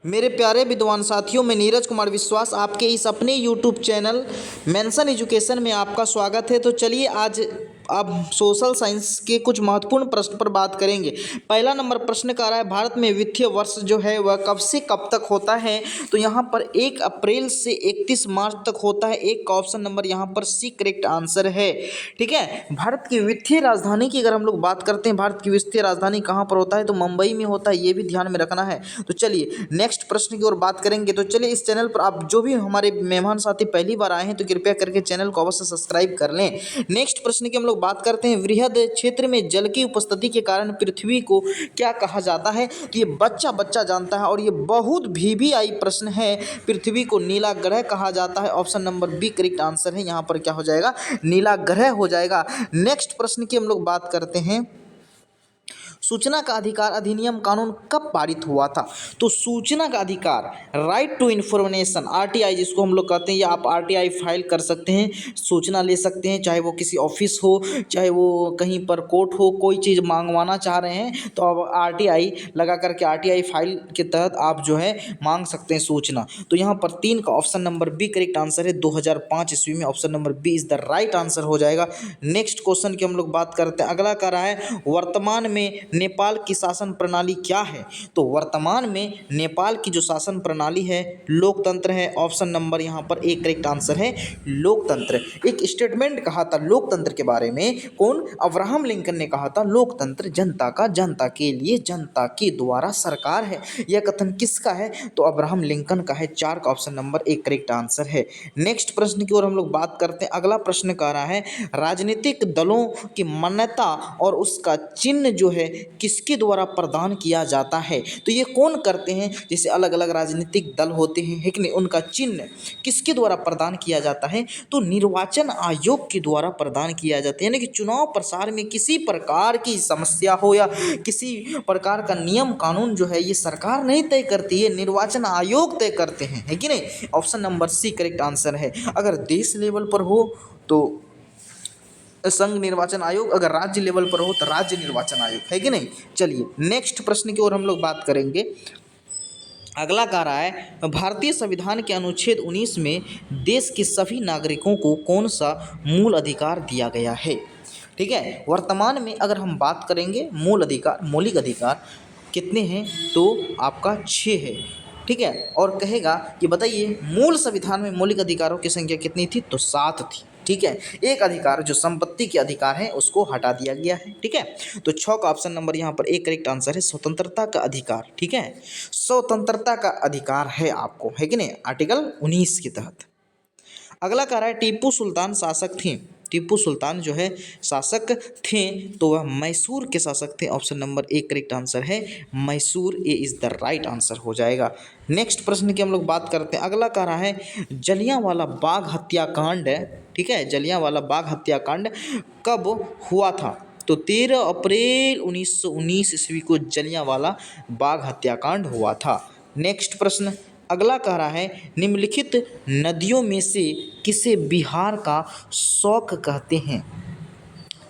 मेरे प्यारे विद्वान साथियों, मैं नीरज कुमार विश्वास आपके इस अपने यूट्यूब चैनल मेंशन एजुकेशन में आपका स्वागत है। तो चलिए आज अब सोशल साइंस के कुछ महत्वपूर्ण प्रश्न पर बात करेंगे। पहला नंबर प्रश्न का रहा है, भारत में वित्तीय वर्ष जो है वह कब से कब तक होता है? तो यहाँ पर 1 अप्रैल से 31 मार्च तक होता है। एक का ऑप्शन नंबर यहाँ पर सी करेक्ट आंसर है। ठीक है, भारत की वित्तीय राजधानी की अगर हम लोग बात करते हैं, भारत की वित्तीय राजधानी कहाँ पर होता है? तो मुंबई में होता है, ये भी ध्यान में रखना है। तो चलिए नेक्स्ट प्रश्न की ओर बात करेंगे। तो चलिए इस चैनल पर आप जो भी हमारे मेहमान साथी पहली बार आए हैं तो कृपया करके चैनल को अवश्य सब्सक्राइब कर लें। नेक्स्ट प्रश्न की हम लोग बात करते हैं, वृहद क्षेत्र में जल की उपस्थिति के कारण पृथ्वी को क्या कहा जाता है? तो ये बच्चा बच्चा जानता है और ये बहुत VVI प्रश्न है। पृथ्वी को नीला ग्रह कहा जाता है। Option number B correct answer है। यहाँ पर क्या हो जाएगा? नीला ग्रह हो जाएगा। नेक्स्ट प्रश्न की हम लोग बात करते हैं, सूचना का अधिकार अधिनियम कानून कब पारित हुआ था? तो सूचना का अधिकार, राइट टू इन्फॉर्मेशन, RTI जिसको हम लोग कहते हैं, या आप RTI फाइल कर सकते हैं, सूचना ले सकते हैं, चाहे वो किसी ऑफिस हो, चाहे वो कहीं पर कोर्ट हो, कोई चीज़ मांगवाना चाह रहे हैं तो अब RTI लगा करके RTI फाइल के तहत आप जो है मांग सकते हैं सूचना। तो यहाँ पर 3 का option number B correct answer है। 2005 ईस्वी में option number B is the right answer हो जाएगा। नेक्स्ट क्वेश्चन की हम लोग बात करते हैं, अगला कर रहा है, वर्तमान में नेपाल की शासन प्रणाली क्या है? तो वर्तमान में नेपाल की जो शासन प्रणाली है लोकतंत्र है। ऑप्शन नंबर यहाँ पर एक करेक्ट आंसर है, लोकतंत्र। एक स्टेटमेंट कहा था लोकतंत्र के बारे में, कौन? अब्राहम लिंकन ने कहा था, लोकतंत्र जनता का, जनता के लिए, जनता के द्वारा सरकार है। यह कथन किसका है? तो अब्राहम लिंकन का है। 4 का ऑप्शन नंबर एक करेक्ट आंसर है। नेक्स्ट प्रश्न की ओर हम लोग बात करते हैं, अगला प्रश्न कह रहा है, राजनीतिक दलों की मान्यता और उसका चिन्ह जो है किसके द्वारा प्रदान किया जाता है? तो ये कौन करते हैं? जैसे अलग अलग राजनीतिक दल होते हैं, है कि नहीं, उनका चिन्ह किसके द्वारा प्रदान किया जाता है? तो निर्वाचन आयोग के द्वारा प्रदान किया जाता है। यानी कि चुनाव प्रसार में किसी प्रकार की समस्या हो या किसी प्रकार का नियम कानून जो है ये सरकार नहीं तय करती है, निर्वाचन आयोग तय करते हैं, है कि नहीं? Option number C correct answer है। अगर देश लेवल पर हो तो संघ निर्वाचन आयोग, अगर राज्य लेवल पर हो तो राज्य निर्वाचन आयोग, है कि नहीं? चलिए नेक्स्ट प्रश्न की ओर हम लोग बात करेंगे। अगला कह रहा है, भारतीय संविधान के अनुच्छेद 19 में देश के सभी नागरिकों को कौन सा मूल अधिकार दिया गया है? ठीक है, वर्तमान में अगर हम बात करेंगे मूल अधिकार, मौलिक अधिकार कितने हैं? तो आपका 6 है। ठीक है, और कहेगा कि बताइए मूल संविधान में मौलिक अधिकारों की संख्या कितनी थी? तो 7 थी। ठीक है, एक अधिकार जो संपत्ति के अधिकार है उसको हटा दिया गया है। ठीक है, तो 6 का ऑप्शन नंबर यहाँ पर एक करेक्ट आंसर है, स्वतंत्रता का अधिकार। ठीक है, स्वतंत्रता का अधिकार है आपको, है कि नहीं, आर्टिकल 19 के तहत। अगला कह रहा है, टीपू सुल्तान शासक थे। टीपू सुल्तान जो है शासक थे तो वह मैसूर के शासक थे। ऑप्शन नंबर एक करेक्ट आंसर है, मैसूर, ए इज द राइट आंसर हो जाएगा। नेक्स्ट प्रश्न की हम लोग बात करते हैं। अगला कह रहा है, जलियांवाला बाग हत्याकांड, ठीक है, जलियांवाला बाग हत्याकांड कब हुआ था? तो 13 अप्रैल 1919 ईस्वी को जलियांवाला बाग हत्याकांड हुआ था। नेक्स्ट प्रश्न अगला कह रहा है, निम्नलिखित नदियों में से किसे बिहार का शौक कहते हैं?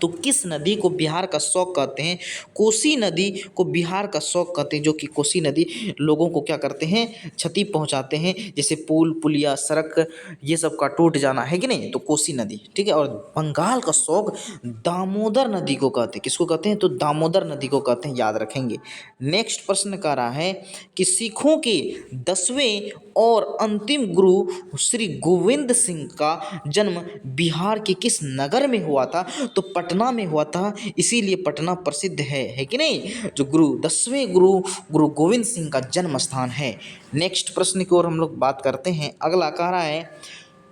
तो किस नदी को बिहार का शौक कहते हैं? कोसी नदी को बिहार का शौक कहते हैं, जो कि कोसी नदी लोगों को क्या करते हैं? क्षति पहुंचाते हैं, जैसे पुल पुलिया सड़क ये सब का टूट जाना, है कि नहीं? तो कोसी नदी। ठीक है, और बंगाल का शौक दामोदर नदी को कहते हैं। किसको कहते हैं? तो दामोदर नदी को कहते हैं, याद रखेंगे। नेक्स्ट प्रश्न कह रहा है कि सिखों के 10वें और अंतिम गुरु श्री गोविंद सिंह का जन्म बिहार के किस नगर में हुआ था? तो पटना में हुआ था, इसीलिए पटना प्रसिद्ध है कि नहीं? जो गुरु 10वें गुरु गोविंद सिंह का जन्म स्थान है। नेक्स्ट प्रश्न की ओर हम लोग बात करते हैं। अगला कह रहा है,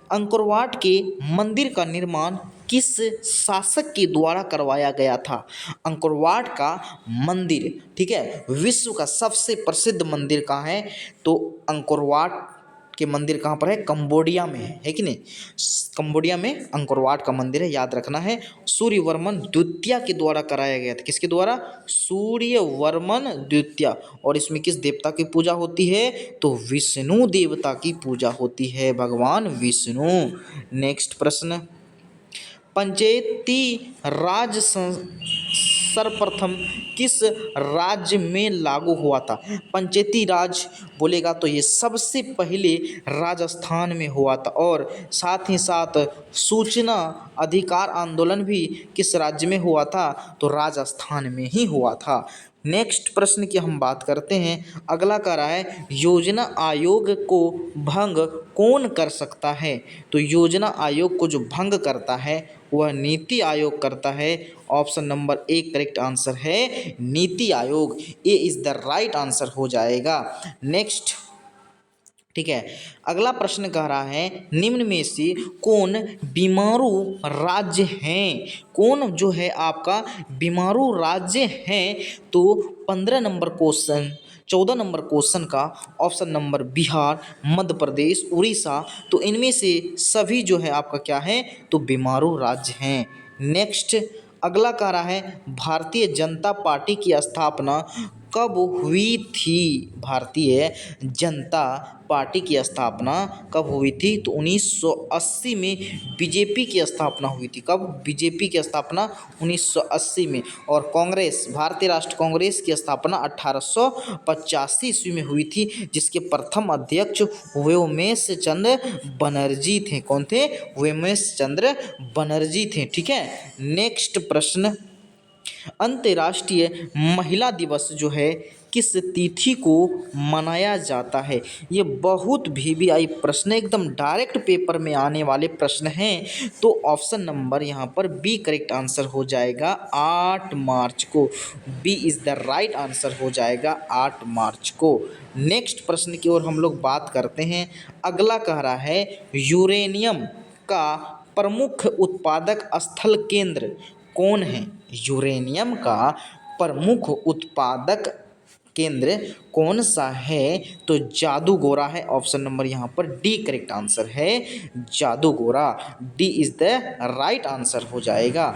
अंकोरवाट के मंदिर का निर्माण किस शासक के द्वारा करवाया गया था? अंकोरवाट का मंदिर, ठीक है, विश्व का सबसे प्रसिद्ध मंदिर कहाँ है? तो अंकोरवाट के मंदिर कहाँ पर है? कंबोडिया में है कि नहीं? कंबोडिया में अंकोरवाट का मंदिर है, याद रखना है। सूर्यवर्मन द्वितीय के द्वारा कराया गया था। किसके द्वारा? सूर्यवर्मन द्वितीय। और इसमें किस देवता की पूजा होती है? तो विष्णु देवता की पूजा होती है, भगवान विष्णु। नेक्स्ट प्रश्न, पंचायती राज सर्वप्रथम किस राज्य में लागू हुआ था? पंचायती राज बोलेगा तो ये सबसे पहले राजस्थान में हुआ था। और साथ ही साथ सूचना अधिकार आंदोलन भी किस राज्य में हुआ था? तो राजस्थान में ही हुआ था। नेक्स्ट प्रश्न की हम बात करते हैं। अगला कह रहा है योजना आयोग को भंग कौन कर सकता है? तो योजना आयोग को जो भंग करता है वह नीति आयोग करता है। Option number A correct answer है नीति आयोग। ए इज द राइट आंसर हो जाएगा। नेक्स्ट, ठीक है, अगला प्रश्न कह रहा है निम्न में से कौन बीमारू राज्य हैं? कौन जो है आपका बीमारू राज्य हैं? तो 15 नंबर क्वेश्चन 14 नंबर क्वेश्चन का ऑप्शन नंबर बिहार, मध्य प्रदेश, उड़ीसा, तो इनमें से सभी जो है आपका क्या है? तो बीमारू राज्य हैं। नेक्स्ट, अगला कह रहा है भारतीय जनता पार्टी की स्थापना कब हुई थी? भारतीय जनता पार्टी की स्थापना कब हुई थी? तो 1980 में बीजेपी की स्थापना हुई थी। कब? बीजेपी की स्थापना 1980 में। और कांग्रेस, भारतीय राष्ट्रीय कांग्रेस की स्थापना 1885 ईस्वी में हुई थी, जिसके प्रथम अध्यक्ष व्योमेश चंद्र बनर्जी थे। कौन थे? व्योमेश चंद्र बनर्जी थे। ठीक है। नेक्स्ट प्रश्न, अंतर्राष्ट्रीय महिला दिवस जो है किस तिथि को मनाया जाता है? ये बहुत वीवीआई प्रश्न, एकदम डायरेक्ट पेपर में आने वाले प्रश्न हैं। तो ऑप्शन नंबर यहाँ पर बी करेक्ट आंसर हो जाएगा 8 मार्च को। B is the right answer हो जाएगा 8 मार्च को। नेक्स्ट प्रश्न की ओर हम लोग बात करते हैं। अगला कह रहा है यूरेनियम का प्रमुख उत्पादक स्थल केंद्र कौन है? यूरेनियम का प्रमुख उत्पादक केंद्र कौन सा है? तो जादूगोरा है। ऑप्शन नंबर यहाँ पर डी करेक्ट आंसर है Jadugora. D is the right answer हो जाएगा।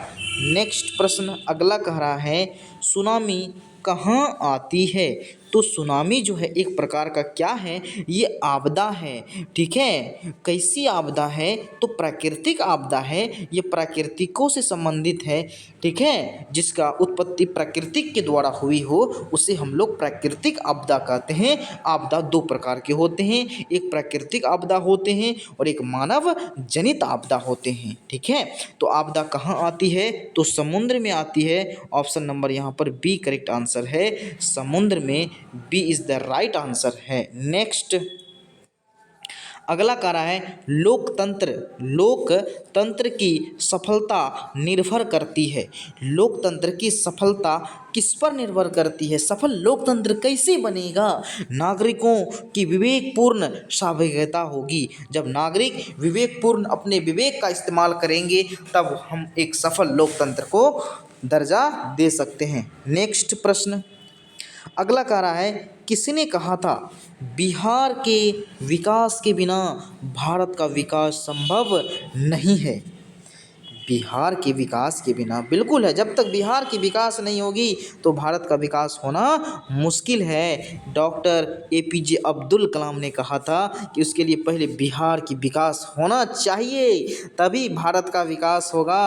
नेक्स्ट प्रश्न अगला कह रहा है सुनामी कहाँ आती है? तो सुनामी जो है एक प्रकार का क्या है? ये आपदा है। ठीक है। कैसी आपदा है? तो प्राकृतिक आपदा है। ये प्राकृतिकों से संबंधित है। ठीक है। जिसका उत्पत्ति प्राकृतिक के द्वारा हुई हो उसे हम लोग प्राकृतिक आपदा कहते हैं। आपदा दो प्रकार के होते हैं, एक प्राकृतिक आपदा होते हैं और एक मानव जनित आपदा होते हैं। ठीक है। तो आपदा कहाँ आती है? तो समुद्र में आती है। ऑप्शन नंबर यहाँ पर बी करेक्ट आंसर है समुद्र में। B is the right answer है। नेक्स्ट, अगला कह रहा है लोकतंत्र की सफलता निर्भर करती है। लोकतंत्र की सफलता किस पर निर्भर करती है? सफल लोकतंत्र कैसे बनेगा? नागरिकों की विवेकपूर्ण सहभागिता होगी। जब नागरिक विवेकपूर्ण अपने विवेक का इस्तेमाल करेंगे तब हम एक सफल लोकतंत्र को दर्जा दे सकते हैं। नेक्स्ट प्रश्न अगला कह रहा है किसने कहा था बिहार के विकास के बिना भारत का विकास संभव नहीं है? बिहार के विकास के बिना बिल्कुल है। जब तक बिहार की विकास नहीं होगी तो भारत का विकास होना मुश्किल है। डॉक्टर APJ अब्दुल कलाम ने कहा था कि उसके लिए पहले बिहार की विकास होना चाहिए तभी भारत का विकास होगा।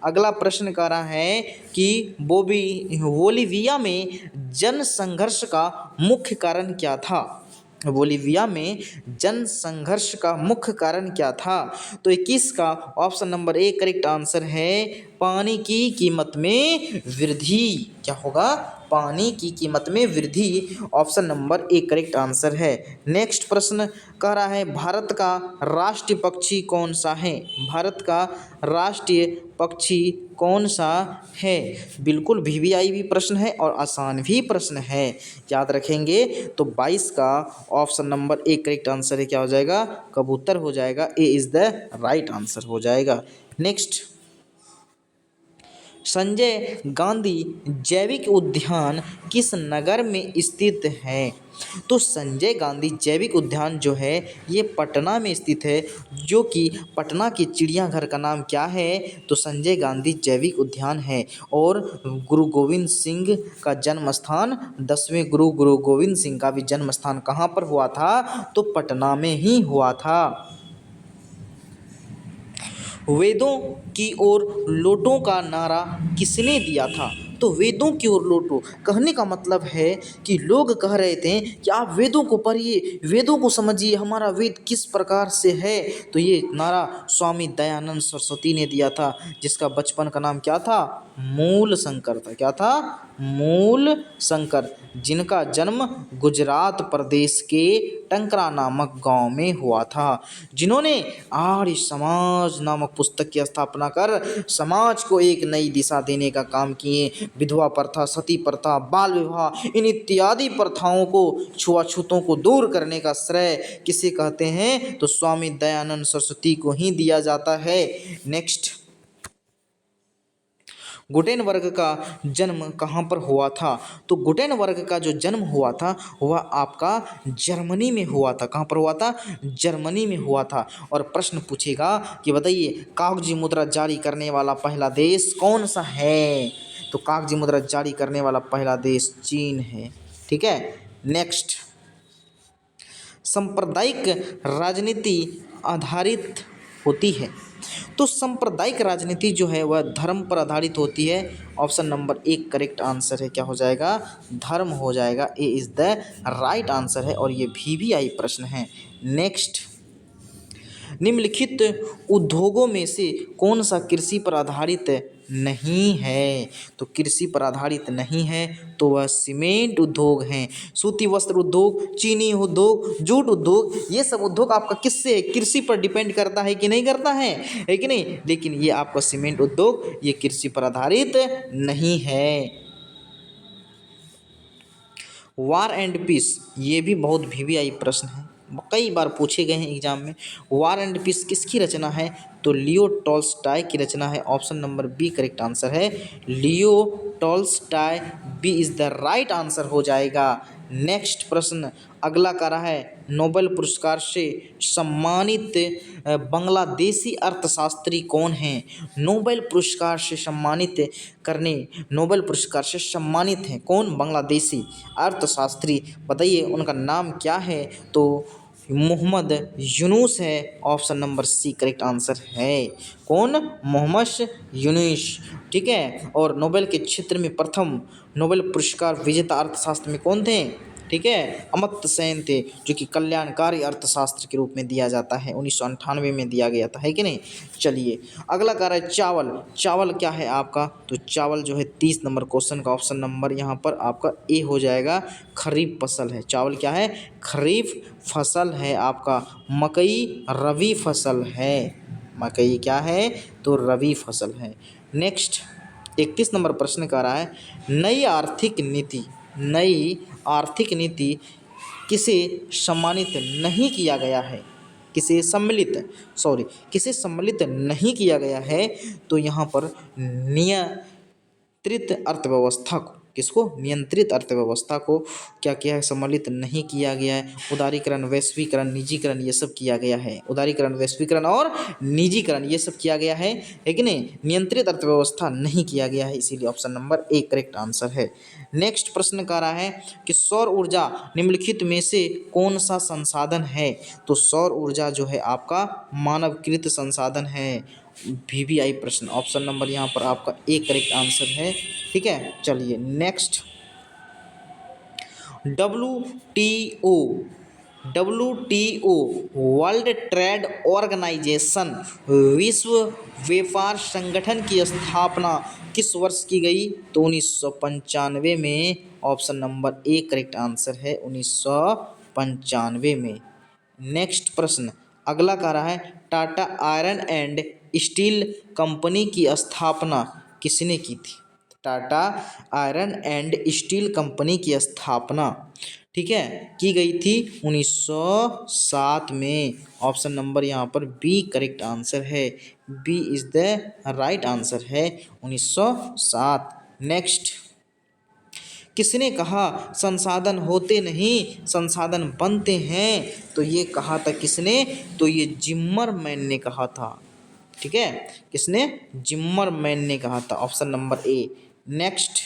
अगला प्रश्न कह रहा है कि बोलीविया में जन संघर्ष का मुख्य कारण क्या था? बोलीविया में जन संघर्ष का मुख्य कारण क्या था? तो 21 का option number A correct answer है पानी की कीमत में वृद्धि। क्या होगा? पानी की कीमत में वृद्धि। Option number A correct answer है। नेक्स्ट प्रश्न कह रहा है भारत का राष्ट्रीय पक्षी कौन सा है? भारत का राष्ट्रीय पक्षी कौन सा है? बिल्कुल वीवीआई भी प्रश्न है और आसान भी प्रश्न है, याद रखेंगे। तो 22 का option number A correct answer है क्या हो जाएगा? कबूतर हो जाएगा। ए इज़ द राइट आंसर हो जाएगा। नेक्स्ट, संजय गांधी जैविक उद्यान किस नगर में स्थित है? तो संजय गांधी जैविक उद्यान जो है ये पटना में स्थित है, जो कि पटना के चिड़ियाघर का नाम क्या है? तो संजय गांधी जैविक उद्यान है। और गुरु गोविंद सिंह का जन्म स्थान 10वें गुरु गोविंद सिंह का भी जन्म स्थान कहाँ पर हुआ था? तो पटना में ही हुआ था। वेदों की ओर लौटों का नारा किसने दिया था? तो वेदों की ओर लौटो। कहने का मतलब है कि लोग कह रहे थे कि आप वेदों को पढ़िए, वेदों को समझिए, हमारा वेद किस प्रकार से है। तो ये नारा स्वामी दयानंद सरस्वती ने दिया था, जिसका बचपन का नाम क्या था? मूल शंकर था। क्या था? मूल शंकर, जिनका जन्म गुजरात प्रदेश के टंकरा नामक गांव में हुआ था, जिन्होंने आर्य समाज नामक पुस्तक की स्थापना कर समाज को एक नई दिशा देने का काम किए। विधवा प्रथा, सती प्रथा, बाल विवाह, इन इत्यादि प्रथाओं को, छुआछूतों को दूर करने का श्रेय किसे कहते हैं? तो स्वामी दयानंद सरस्वती को ही दिया जाता है। नेक्स्ट, गुटेनबर्ग का जन्म कहाँ पर हुआ था? तो गुटेनबर्ग का जो जन्म हुआ था वह आपका जर्मनी में हुआ था। कहाँ पर हुआ था? जर्मनी में हुआ था। और प्रश्न पूछेगा कि बताइए कागजी मुद्रा जारी करने वाला पहला देश कौन सा है? तो कागजी मुद्रा जारी करने वाला पहला देश चीन है। ठीक है। नेक्स्ट, सांप्रदायिक राजनीति आधारित होती है। तो सांप्रदायिक राजनीति जो है वह धर्म पर आधारित होती है। ऑप्शन नंबर 1 करेक्ट आंसर है। क्या हो जाएगा? धर्म हो जाएगा। ए इज़ द राइट आंसर है और ये VVI प्रश्न है। नेक्स्ट, निम्नलिखित उद्योगों में से कौन सा कृषि पर आधारित नहीं है? तो कृषि पर आधारित नहीं है तो वह सीमेंट उद्योग हैं। सूती वस्त्र उद्योग, चीनी उद्योग, जूट उद्योग, ये सब उद्योग आपका किससे, कृषि पर डिपेंड करता है कि नहीं करता है कि नहीं? लेकिन ये आपका सीमेंट उद्योग ये कृषि पर आधारित नहीं है। वार एंड पीस, ये भी बहुत VVI प्रश्न है, कई बार पूछे गए हैं एग्जाम में। वार एंड पीस किसकी रचना है? तो लियो टॉल्स्टॉय की रचना है। Option number B correct answer है। Leo Tolstoy, B is the right answer हो जाएगा। नेक्स्ट प्रश्न अगला कर रहा है, नोबेल पुरस्कार से सम्मानित बांग्लादेशी अर्थशास्त्री कौन हैं? नोबेल पुरस्कार से सम्मानित करने, नोबेल पुरस्कार से सम्मानित हैं कौन? बांग्लादेशी अर्थशास्त्री। बताइए उनका नाम क्या है? तो मोहम्मद यूनुस है। Option number C correct answer है। कौन? मोहम्मद यूनुस। ठीक है। और नोबेल के क्षेत्र में प्रथम नोबेल पुरस्कार विजेता अर्थशास्त्र में कौन थे? ठीक है, अमर्त्य सेन थे, जो कि कल्याणकारी अर्थशास्त्र के रूप में दिया जाता है। 1998 में दिया गया था, है कि नहीं? चलिए अगला कह रहा है चावल। चावल क्या है आपका? तो चावल जो है 30 नंबर क्वेश्चन का ऑप्शन नंबर यहाँ पर आपका ए हो जाएगा। खरीफ फसल है। चावल क्या है? खरीफ फसल है आपका। मकई रबी फसल है। मकई क्या है? तो रबी फसल है। नेक्स्ट 31 नंबर प्रश्न कह रहा है, नई आर्थिक नीति, नई आर्थिक नीति किसे सम्मानित नहीं किया गया है? किसे सम्मिलित नहीं किया गया है? तो यहाँ पर नियंत्रित अर्थव्यवस्था को, किसको? नियंत्रित अर्थव्यवस्था को क्या किया है? सम्मिलित नहीं किया गया है। उदारीकरण, वैश्वीकरण, निजीकरण ये सब किया गया है। उदारीकरण, वैश्वीकरण और निजीकरण ये सब किया गया है कि नहीं? नियंत्रित अर्थव्यवस्था नहीं किया गया है, इसीलिए option number A correct answer है। नेक्स्ट प्रश्न कह रहा है कि सौर ऊर्जा निम्नलिखित में से कौन सा संसाधन है? तो सौर ऊर्जा जो है आपका मानवकृत संसाधन है। VVI प्रश्न, ऑप्शन नंबर यहाँ पर आपका ए करेक्ट आंसर है। ठीक है। चलिए next, WTO world trade organization, विश्व व्यापार संगठन की स्थापना किस वर्ष की गई? तो 1995 में। Option number A correct answer है, 1995 में। नेक्स्ट प्रश्न अगला कह रहा है, Tata iron and steel company की स्थापना किसने की थी? Tata iron and steel company की स्थापना, ठीक है, की गई थी 1907 में। ऑप्शन नंबर यहाँ पर बी करेक्ट आंसर है। B is the right answer है, 1907। नेक्स्ट, किसने कहा संसाधन होते नहीं संसाधन बनते हैं? तो ये कहा था किसने? तो ये जिम्मरमैन ने कहा था। ठीक है, किसने? जिम्मरमैन ने कहा था। Option number A. नेक्स्ट,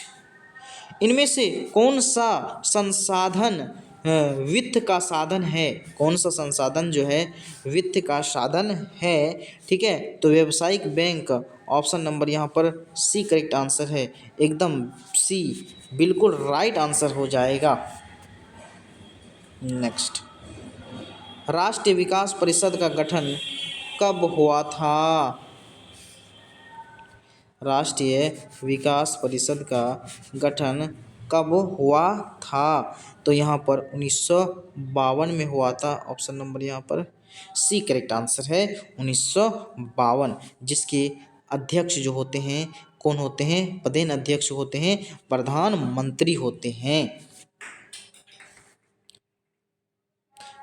इनमें से कौन सा संसाधन वित्त का साधन है। कौन सा संसाधन जो है वित्त का साधन है, ठीक है। तो व्यावसायिक बैंक, ऑप्शन नंबर यहाँ पर सी करेक्ट आंसर है, एकदम सी बिल्कुल राइट आंसर हो जाएगा। नेक्स्ट, राष्ट्रीय विकास परिषद का गठन कब हुआ था? राष्ट्रीय विकास परिषद का गठन कब हुआ था? तो यहाँ पर 1952 में हुआ था। ऑप्शन नंबर यहाँ पर सी करेक्ट आंसर है, 1952। जिसके अध्यक्ष जो होते हैं कौन होते हैं? पदेन अध्यक्ष होते हैं, प्रधानमंत्री होते हैं।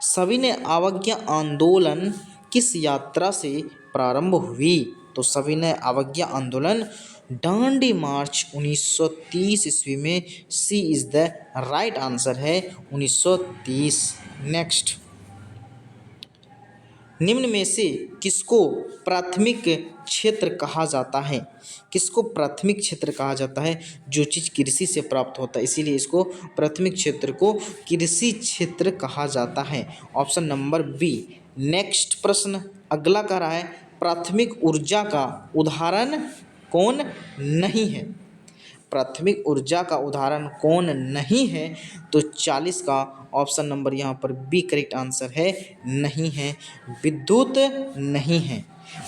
सविनय अवज्ञा आंदोलन किस यात्रा से प्रारंभ हुई? तो सविनय अवज्ञा आंदोलन डांडी मार्च 1930 ईस्वी में, सी इज द राइट आंसर है, 1930। नेक्स्ट, निम्न में से किसको प्राथमिक क्षेत्र कहा जाता है? किसको प्राथमिक क्षेत्र कहा जाता है? जो चीज़ कृषि से प्राप्त होता है, इसीलिए इसको प्राथमिक क्षेत्र को कृषि क्षेत्र कहा जाता है। Option number B. नेक्स्ट प्रश्न अगला कह रहा है, प्राथमिक ऊर्जा का उदाहरण कौन नहीं है? प्राथमिक ऊर्जा का उदाहरण कौन नहीं है? तो 40 का ऑप्शन नंबर यहाँ पर बी करेक्ट आंसर है, नहीं है, विद्युत नहीं है।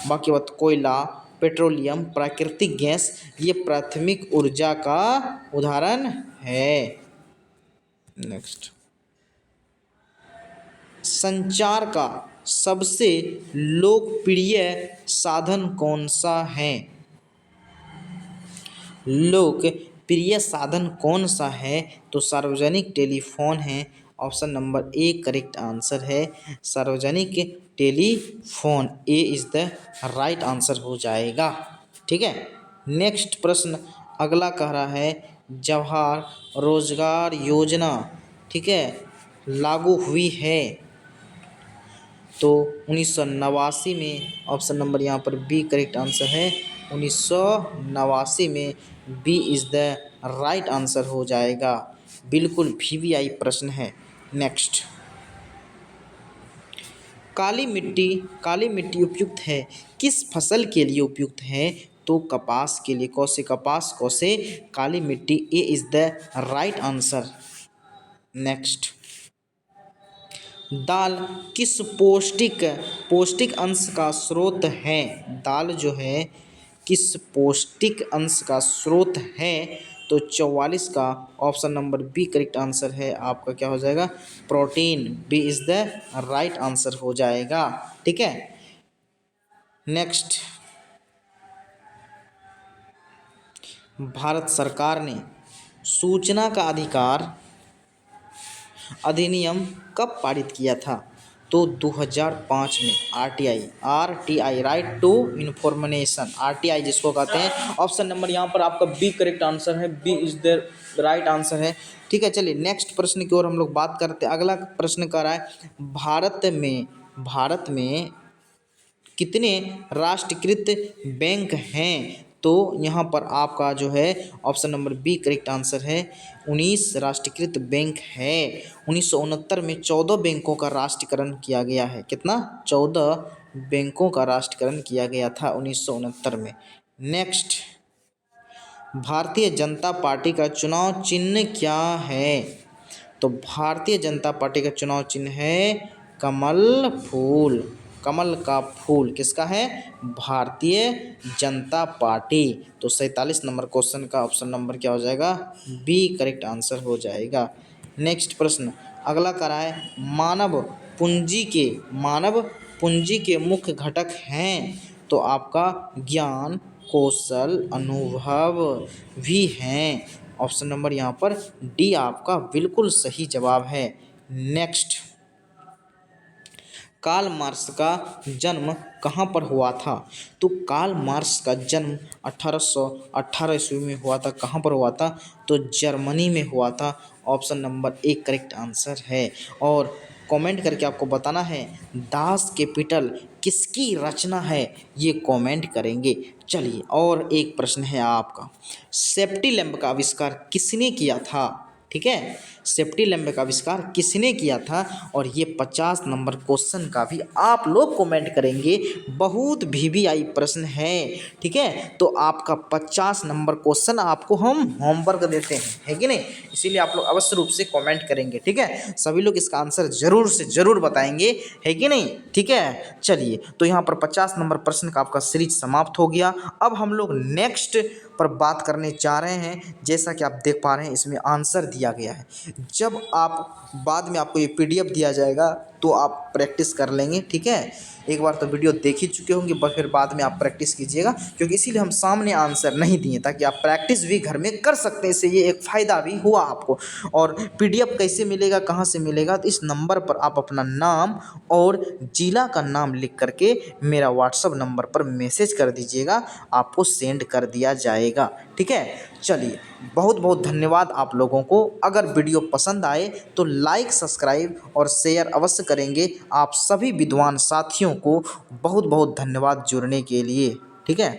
बाकी बात कोयला, पेट्रोलियम, प्राकृतिक गैस ये प्राथमिक ऊर्जा का उदाहरण है। नेक्स्ट, संचार का सबसे लोकप्रिय साधन कौन सा है? लोकप्रिय साधन कौन सा है? तो सार्वजनिक टेलीफोन है, option number A correct answer है, सार्वजनिक telephone, A is the right answer हो जाएगा, ठीक है। नेक्स्ट प्रश्न अगला कह रहा है, जवाहर रोजगार योजना, ठीक है, लागू हुई है तो 1989 में, ऑप्शन नंबर यहाँ पर बी करेक्ट आंसर है, 1989 में, B is the right answer हो जाएगा, बिल्कुल वीवीआई प्रश्न है। नेक्स्ट, काली मिट्टी उपयुक्त है किस फसल के लिए उपयुक्त है? तो कपास के लिए, कौसे कपास, कौसे काली मिट्टी, A is the right answer. Next, दाल किस पौष्टिक अंश का स्रोत है? दाल जो है किस पौष्टिक अंश का स्रोत है? तो 44 का option number B correct answer है, आपका क्या हो जाएगा? Protein, B is the right answer हो जाएगा, ठीक है। नेक्स्ट, भारत सरकार ने सूचना का अधिकार अधिनियम कब पारित किया था? तो 2005 में, RTI right to information, RTI जिसको कहते हैं। ऑप्शन नंबर यहाँ पर आपका बी करेक्ट आंसर है, B is the right answer है, ठीक है। चलिए नेक्स्ट प्रश्न की ओर हम लोग बात करते हैं। अगला प्रश्न कर रहा है, भारत में कितने राष्ट्रीयकृत बैंक हैं? तो यहाँ पर आपका जो है option number B correct answer है, 19 राष्ट्रीयकृत बैंक है। 1969 में 14 बैंकों का राष्ट्रीयकरण किया गया है। कितना? 14 बैंकों का राष्ट्रीयकरण किया गया था 1969 में। नेक्स्ट, भारतीय जनता पार्टी का चुनाव चिन्ह क्या है? तो भारतीय जनता पार्टी का चुनाव चिन्ह है कमल फूल, कमल का फूल किसका है? भारतीय जनता पार्टी। तो 47 नंबर क्वेश्चन का ऑप्शन नंबर क्या हो जाएगा? बी करेक्ट आंसर हो जाएगा। नेक्स्ट प्रश्न अगला करा है, मानव पूंजी के मुख्य घटक हैं? तो आपका ज्ञान, कौशल, अनुभव भी हैं। ऑप्शन नंबर यहाँ पर डी आपका बिल्कुल सही जवाब है। नेक्स्ट, कार्ल मार्क्स का जन्म कहाँ पर हुआ था? तो कार्ल मार्क्स का जन्म 1818 ईस्वी में हुआ था। कहाँ पर हुआ था? तो जर्मनी में हुआ था। Option number A correct answer है। और कमेंट करके आपको बताना है दास कैपिटल किसकी रचना है, ये कमेंट करेंगे। चलिए और एक प्रश्न है आपका, सेफ्टी लैंप का आविष्कार किसने किया था? ठीक है, सेफ्टी लैंप का आविष्कार किसने किया था। और ये 50 नंबर क्वेश्चन का भी आप लोग कमेंट करेंगे, बहुत वीवीआई प्रश्न है। ठीक है, तो आपका 50 नंबर क्वेश्चन आपको हम होमवर्क देते हैं, है कि नहीं, इसीलिए आप लोग अवश्य रूप से कमेंट करेंगे। ठीक है, सभी लोग इसका आंसर जरूर से जरूर बताएंगे, है कि नहीं। ठीक है, चलिए तो यहाँ पर 50 नंबर प्रश्न का आपका सीरीज समाप्त हो गया। अब हम लोग नेक्स्ट पर बात करने जा रहे हैं। जैसा कि आप देख पा रहे हैं इसमें आंसर दिया गया है। जब आप बाद में आपको ये पीडीएफ दिया जाएगा तो आप प्रैक्टिस कर लेंगे। ठीक है, एक बार तो वीडियो देख ही चुके होंगे, पर फिर बाद में आप प्रैक्टिस कीजिएगा, क्योंकि इसीलिए हम सामने आंसर नहीं दिए ताकि आप प्रैक्टिस भी घर में कर सकते हैं। इससे ये एक फ़ायदा भी हुआ आपको। और पीडीएफ कैसे मिलेगा, कहाँ से मिलेगा, तो इस नंबर पर आप अपना नाम और जिला का नाम लिख करके मेरा व्हाट्सअप नंबर पर मैसेज कर दीजिएगा, आपको सेंड कर दिया जाएगा। ठीक है, चलिए बहुत बहुत धन्यवाद आप लोगों को। अगर वीडियो पसंद आए तो लाइक, सब्सक्राइब और शेयर अवश्य करेंगे। आप सभी विद्वान साथियों को बहुत बहुत धन्यवाद जुड़ने के लिए। ठीक है।